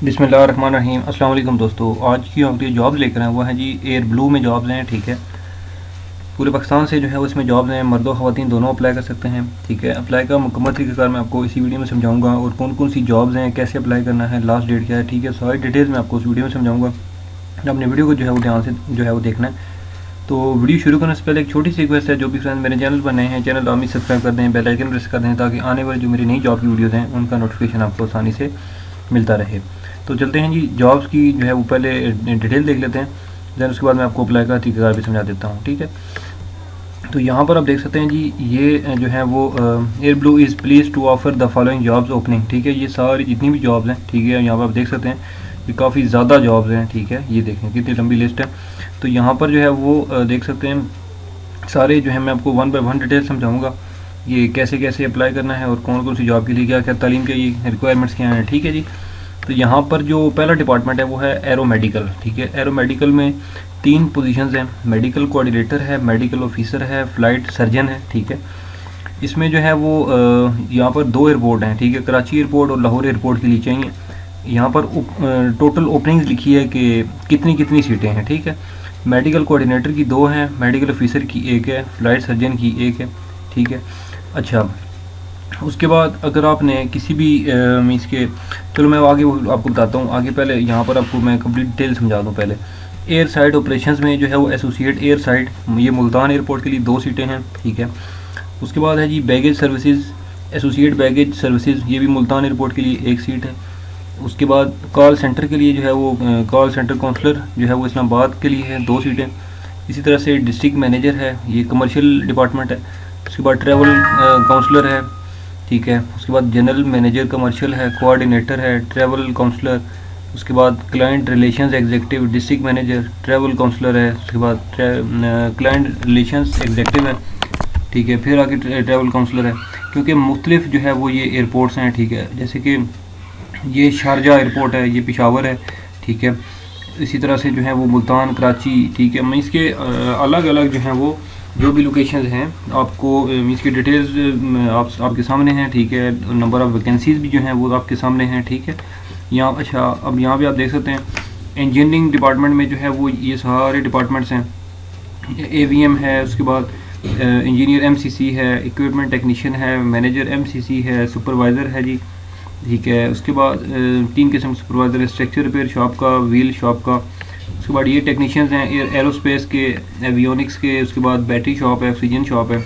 बिस्मिल्लाहिर्रहमानिर्रहीम। अस्सलाम वालेकुम दोस्तों, आज की हम जो जॉब्स लेकर आए वो हैं जी एयर ब्लू में जॉब्स हैं। ठीक है, पूरे पाकिस्तान से जो है उसमें जॉब्स हैं, मर्द और ख़वातीन दोनों अप्लाई कर सकते हैं। ठीक है, अप्लाई का मुकम्मल तरीक़ाकार मैं आपको इसी वीडियो में समझाऊंगा और कौन कौन सी जॉब्स हैं, कैसे अप्लाई करना है, लास्ट डेट क्या है। ठीक है, सारी डिटेल्स मैं आपको उस वीडियो में समझाऊंगा। अपने वीडियो को जो है वो ध्यान से जो है वो देखना है। तो वीडियो शुरू करने से पहले एक छोटी सी रिक्वेस्ट है, जो भी फ्रेंड मेरे चैनल पर नए हैं, चैनल लाजमी सब्सक्राइब कर दें, बेल आइकन प्रेस कर दें, ताकि आने वाली जो मेरी नई जॉब की वीडियोज़ हैं उनका नोटिफिकेशन आपको आसानी से मिलता रहे। तो चलते हैं जी, जॉब्स की जो है वो पहले डिटेल देख लेते हैं, दैन उसके बाद मैं आपको अप्लाई का तरीक़ाकार भी समझा देता हूँ। ठीक है, तो यहाँ पर आप देख सकते हैं जी, ये जो है वो Air Blue is please to offer the following jobs opening. ठीक है, ये सारी जितनी भी जॉब्स हैं, ठीक है, यहाँ पर आप देख सकते हैं ये काफ़ी ज़्यादा जॉब्स हैं। ठीक है, ये देखें कितनी लंबी लिस्ट है। तो यहाँ पर जो है वो देख सकते हैं सारे जो है मैं आपको वन बाय वन डिटेल समझाऊंगा, ये कैसे कैसे अप्लाई करना है और कौन कौन सी जॉब के लिए क्या क्या तालीम के ये रिक्वायरमेंट्स क्या हैं। ठीक है जी, तो यहाँ पर जो पहला डिपार्टमेंट है वो है एरो मेडिकल। ठीक है, एरो मेडिकल में 3 पोजीशंस हैं, मेडिकल कोऑर्डिनेटर है, मेडिकल ऑफिसर है, फ्लाइट सर्जन है। ठीक है, इसमें जो है वो यहाँ पर 2 एयरपोर्ट हैं। ठीक है, कराची एयरपोर्ट और लाहौर एयरपोर्ट के लिए चाहिए। यहाँ पर टोटल ओपनिंग्स लिखी है कि कितनी कितनी सीटें हैं। ठीक है, मेडिकल कोऑर्डिनेटर की 2 हैं, मेडिकल ऑफिसर की 1 है, फ्लाइट सर्जन की 1 है। ठीक है, अच्छा, उसके बाद अगर आपने किसी भी मीन्स के, चलो मैं आगे आपको बताता हूँ आगे, पहले यहाँ पर आपको मैं कंप्लीट डिटेल समझा दूँ। पहले एयर साइड ऑपरेशंस में जो है वो एसोसिएट एयर साइड, ये मुल्तान एयरपोर्ट के लिए 2 सीटें हैं। ठीक है, उसके बाद है जी baggage services, associate baggage services, ये भी मुल्तान एयरपोर्ट के लिए 1 सीट है। उसके बाद कॉल सेंटर के लिए जो है वो कॉल सेंटर काउंसलर जो है वो इस्लामाबाद के लिए है 2 सीटें। इसी तरह से डिस्ट्रिक्ट मैनेजर है, ये कमर्शियल डिपार्टमेंट है। उसके बाद ट्रैवल काउंसलर है। ठीक है, उसके बाद जनरल मैनेजर कमर्शियल है, कोऑर्डिनेटर है, ट्रैवल काउंसलर। उसके बाद client relations executive, district manager, travel counsellor है। उसके बाद क्लाइंट रिलेशंस एग्जीक्यूटिव है। ठीक है, फिर आगे ट्रैवल काउंसलर है, क्योंकि मुख्तलिफ जो है वो ये एयरपोर्ट्स हैं। ठीक है, जैसे कि ये शारजा एयरपोर्ट है, ये पेशावर है। ठीक है, इसी तरह से जो है वो मुल्तान, कराची। ठीक है, मैं इसके अलग अलग जो हैं वो जो भी लोकेशंस हैं आपको इसकी डिटेल्स आपके सामने हैं। ठीक है, नंबर ऑफ़ वैकेंसीज भी जो हैं वो आपके सामने हैं। ठीक है, यहाँ अच्छा, अब यहाँ पे आप देख सकते हैं इंजीनियरिंग डिपार्टमेंट में जो है वो ये सारे डिपार्टमेंट्स हैं। एवीएम है, उसके बाद इंजीनियर एमसीसी है, इक्विपमेंट टेक्नीशियन है, मैनेजर एमसीसी है, सुपरवाइज़र है जी। ठीक है, उसके बाद 3 किस्म सुपरवाइज़र है, स्ट्रक्चर रिपेयर शॉप का, व्हील शॉप का। उसके बाद ये टेक्नीशियंस हैं एरोस्पेस के, एवियोनिक्स के। उसके बाद बैटरी शॉप है, ऑक्सीजन शॉप है।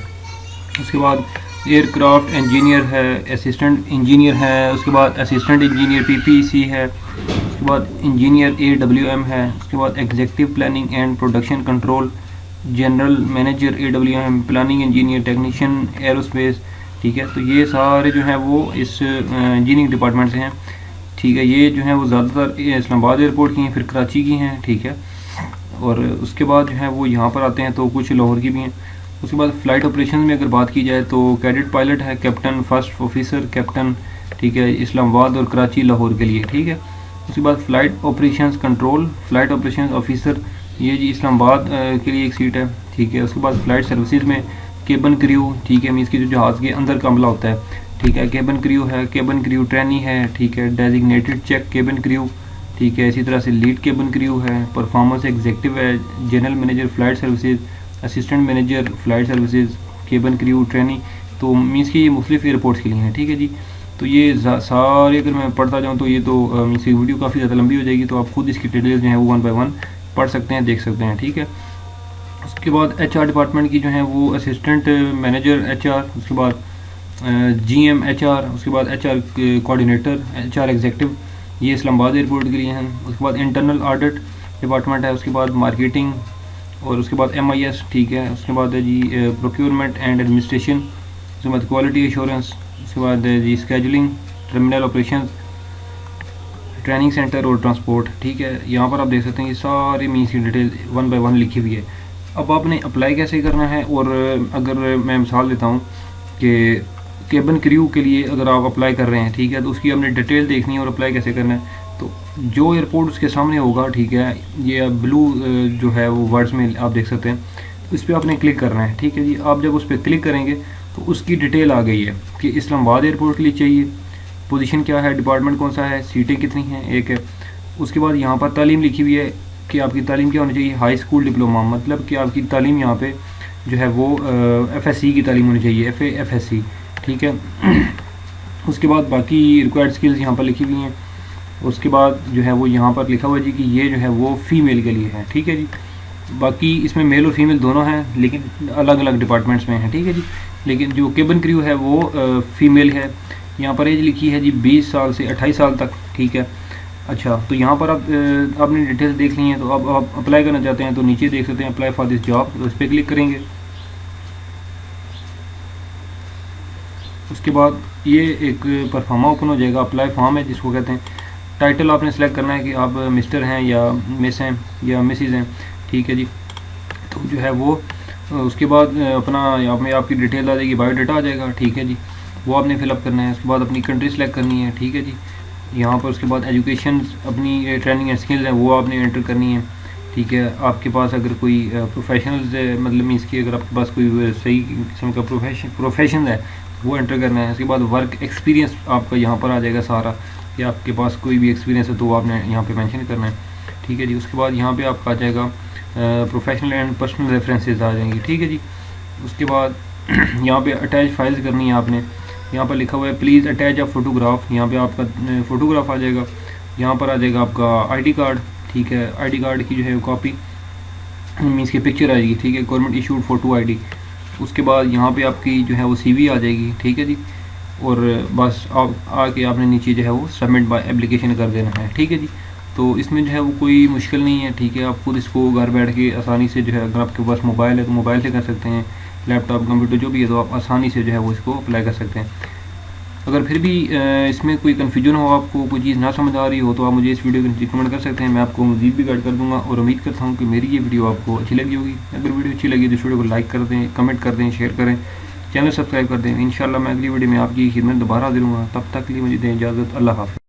उसके बाद एयरक्राफ्ट इंजीनियर है, असिस्टेंट इंजीनियर है। उसके बाद असिस्टेंट इंजीनियर पीपीसी है। उसके बाद इंजीनियर एडब्ल्यूएम है। उसके बाद executive planning and production control, general manager AWM, planning engineer, technician aerospace. ठीक है, तो ये सारे जो हैं वो इस इंजीनियरिंग डिपार्टमेंट से हैं। ठीक है, ये जो है वो ज़्यादातर इस्लामाबाद एयरपोर्ट की हैं, फिर कराची की हैं। ठीक है, और उसके बाद जो है वो यहाँ पर आते हैं तो कुछ लाहौर की भी हैं। उसके बाद फ़्लाइट ऑपरेशन में अगर बात की जाए तो कैडेट पायलट है, कैप्टन, फर्स्ट ऑफिसर, कैप्टन। ठीक है, इस्लामाबाद और कराची, लाहौर के लिए। ठीक है, उसके बाद flight operations control, flight operations officer, ये जी इस्लामाबाद के लिए 1 सीट है। ठीक है, उसके बाद फ़्लाइट सर्विसेज में केबन क्रू। ठीक है, मीन्स की जो जहाज़ के अंदर का अमला होता है। ठीक है, केबन क्रू है, केबन क्रू ट्रेनी है। ठीक है, डेजिग्नेटेड चेक केबन क्रू। ठीक है, इसी तरह से लीड केबन क्रू है, परफॉर्मेंस एग्जीक्यूटिव है, general manager flight services, assistant manager flight services, केबन crew trainee. तो मीन्स की ये मुख्तलिफ एयरपोर्ट्स के लिए हैं। ठीक है जी, तो ये सारे अगर मैं पढ़ता जाऊँ तो ये तो मीन्स की वीडियो काफ़ी ज़्यादा लंबी हो जाएगी, तो आप खुद इसकी डिटेल्स जो है वो 1 बाय 1 पढ़ सकते हैं, देख सकते हैं। ठीक है, उसके बाद एचआर डिपार्टमेंट की जो है वो असिस्टेंट मैनेजर एचआर, उसके बाद जीएम एचआर, उसके बाद एचआर कोऑर्डिनेटर, एचआर एग्जीक्यूटिव, ये इस्लामाबाद एयरपोर्ट के लिए हैं। उसके बाद इंटरनल ऑडिट डिपार्टमेंट है, उसके बाद मार्केटिंग, और उसके बाद एमआईएस। ठीक है, उसके बाद है जी प्रोक्योरमेंट एंड एडमिनिस्ट्रेशन, उसके बाद क्वालिटी एश्योरेंस, उसके बाद है जी scheduling, terminal operation, training centre और ट्रांसपोर्ट। ठीक है, यहाँ पर आप देख सकते हैं ये सारी मीन्स की डिटेल 1 बाय 1 लिखी हुई है। अब आपने अप्लाई कैसे करना है, और अगर मैं मिसाल देता हूँ कि केबन क्रू के लिए अगर आप अप्लाई कर रहे हैं, ठीक है, तो उसकी आपने डिटेल देखनी है और अप्लाई कैसे करना है। तो जो एयरपोर्ट उसके सामने होगा, ठीक है, ये ब्लू जो है वो वर्ड्स में आप देख सकते हैं, तो इस पर आपने क्लिक करना है। ठीक है जी, आप जब उस पर क्लिक करेंगे तो उसकी डिटेल आ गई है कि इस्लामाबाद एयरपोर्ट के लिए चाहिए, पोजीशन क्या है, डिपार्टमेंट कौन सा है, सीटें कितनी हैं, एक है। उसके बाद यहाँ पर तालीम लिखी हुई है कि आपकी तालीम क्या होनी चाहिए, हाई स्कूल डिप्लोमा, मतलब कि आपकी तालीम यहाँ पे जो है वो FSC की तालीम होनी चाहिए, FSC, ठीक है। उसके बाद बाकी रिक्वायर्ड स्किल्स यहाँ पर लिखी हुई हैं। उसके बाद जो है वो यहाँ पर लिखा हुआ है जी कि ये जो है वो फ़ीमेल के लिए है, ठीक है जी। बाकी इसमें मेल और फीमेल दोनों हैं, लेकिन अलग अलग डिपार्टमेंट्स में हैं, ठीक है जी। लेकिन जो केबिन क्रू है वो फ़ीमेल है। यहाँ पर एज लिखी है जी 20 साल से 28 साल तक, ठीक है। अच्छा, तो यहाँ पर आप आपने डिटेल्स देख ली हैं, तो अब आप अप्लाई करना चाहते हैं तो नीचे देख सकते हैं अप्लाई फॉर दिस जॉब, तो उस पर क्लिक करेंगे। उसके बाद ये एक परफॉर्मा ओपन हो जाएगा, अप्लाई फॉर्म है जिसको कहते हैं। टाइटल आपने सेलेक्ट करना है कि आप मिस्टर हैं या मिस हैं या मिसिज़ हैं, ठीक है जी। तो जो है वो उसके बाद अपना यहाँ में आपकी डिटेल आ जाएगी, बायोडाटा आ जाएगा, ठीक है जी। वो आपने फिलअप करना है। उसके बाद अपनी कंट्री सेलेक्ट करनी है, ठीक है जी। यहाँ पर उसके बाद एजुकेशन, अपनी ट्रेनिंग एंड स्किल्स हैं वो आपने एंटर करनी है, ठीक है। आपके पास अगर कोई प्रोफेशनल्स मतलब मीन्स कि अगर आपके पास कोई सही किस्म का प्रोफेशन है वो एंटर करना है। उसके बाद वर्क एक्सपीरियंस आपका यहाँ पर आ जाएगा सारा, कि आपके पास कोई भी एक्सपीरियंस है तो आपने यहाँ पे मेंशन करना है, ठीक है जी। उसके बाद यहाँ पे आपका आ जाएगा प्रोफेशनल एंड पर्सनल रेफरेंसेस आ जाएंगी, ठीक है जी। उसके बाद यहाँ पे अटैच फाइल्स करनी है आपने। यहाँ पर लिखा हुआ है प्लीज़ अटैच अ फोटोग्राफ, यहाँ पे आपका फ़ोटोग्राफ आ जाएगा। यहाँ पर आ जाएगा आपका आईडी कार्ड, ठीक है। आईडी कार्ड की जो है कॉपी मीन्स की पिक्चर आएगी, ठीक है, गवर्नमेंट इशूड फ़ोटो आईडी। उसके बाद यहाँ पे आपकी जो है वो CV आ जाएगी, ठीक है जी। और बस आप आके आपने नीचे जो है वो सबमिट बाय एप्लीकेशन कर देना है, ठीक है जी। तो इसमें जो है वो कोई मुश्किल नहीं है, ठीक है। आप खुद इसको घर बैठ के आसानी से जो है, अगर आपके पास मोबाइल है तो मोबाइल से कर सकते हैं, लैपटॉप कंप्यूटर जो भी है, तो आप आसानी से जो है वो इसको अप्लाई कर सकते हैं। अगर फिर भी इसमें कोई कन्फ्यूजन हो, आपको कोई चीज़ ना समझ आ रही हो, तो आप मुझे इस वीडियो को नीचे कमेंट कर सकते हैं, मैं आपको मज़ीद भी गाइड कर दूंगा। और उम्मीद करता हूँ कि मेरी ये वीडियो आपको अच्छी लगी होगी। अगर वीडियो अच्छी लगी तो इस वीडियो को लाइक कर दें, कमेंट कर दें, शेयर करें, चैनल सब्सक्राइब कर दें। इंशाल्लाह मैं अगली वीडियो में आपकी खिदमत दोबारा हाजिर हूँगा। तब तक के लिए मुझे दें इजाज़त। अल्लाह हाफ़िज़।